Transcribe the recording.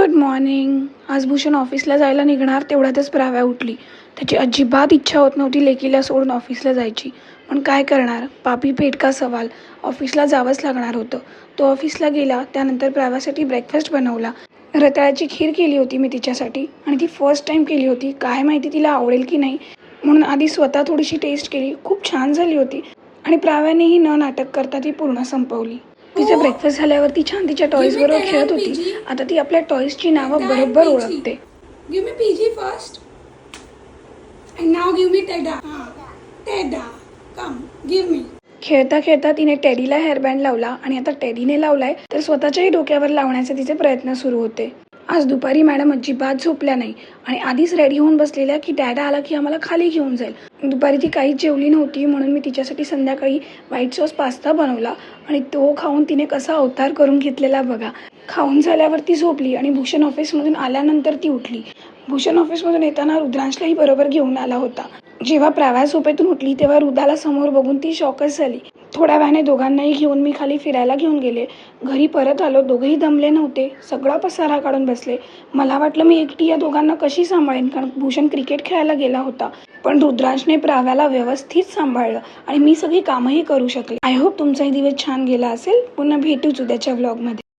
Good morning. आज भूषण ऑफिसला जायला निघणार तेवढ्यातच प्राव्या उठली. त्याची अजिबात इच्छा होत नव्हती लेकीला सोडून ऑफिसला जायची, पण काय करणार, पापी पेट का सवाल. ऑफिसला जावंच लागणार होतं. तो ऑफिसला गेला. त्यानंतर प्राव्यासाठी ब्रेकफास्ट बनवला. रताळ्याची खीर केली होती मी तिच्यासाठी, आणि ती फर्स्ट टाईम केली होती. काय माहिती तिला आवडेल की नाही, म्हणून आधी स्वतः थोडीशी टेस्ट केली. खूप छान झाली होती आणि प्राव्यानेही न नाटक करता ती पूर्ण संपवली. तिचा ब्रेकफास्ट झाल्यावर ती छान तिच्या टॉयज बरोबर खेळत होती. आता ती आपल्या टॉयजची नावं बरोबर ओळखते. Give me PG first. And now give me Teda. Teda. Come, give me. खेळता खेळता तिने टेडीला हेअरबँड लावला आणि आता टेडीने लावलाय तर स्वतःच्याही डोक्यावर लावण्याचे तिचे प्रयत्न सुरू होते. आज दुपारी मॅडम अजिबात झोपल्या नाही आणि आधीच रेडी होऊन बसलेल्या की डॅडा आला की आम्हाला खाली घेऊन जाईल. दुपारी ती काहीच जेवली नव्हती, म्हणून मी तिच्यासाठी संध्याकाळी व्हाईट सॉस पास्ता बनवला आणि तो खाऊन तिने कसा अवतार करून घेतलेला बघा. खाऊन झाल्यावर ती झोपली आणि भूषण ऑफिसमधून आल्यानंतर ती उठली. भूषण ऑफिसमधून येताना रुद्रांशलाही बरोबर घेऊन आला होता. जेव्हा प्राव्या झोपेतून उठली तेव्हा रुदाला समोर बघून ती शॉकच झाली. थोड्या वेळाने दोघांनाही घेऊन मी खाली फिरायला घेऊन गेले. घरी परत आलो. दोघेही दमले नव्हते. सगळा पसारा काढून बसले. मला वाटलं मी एकटी या दोघांना कशी सांभाळेन, कारण भूषण क्रिकेट खेळायला गेला होता. पण रुद्रांशने प्राव्याला व्यवस्थित सांभाळलं आणि मी सगळी कामही करू शकले. आय होप तुमचाही दिवस छान गेला असेल. पुन्हा भेटूच उद्याच्या व्लॉगमध्ये.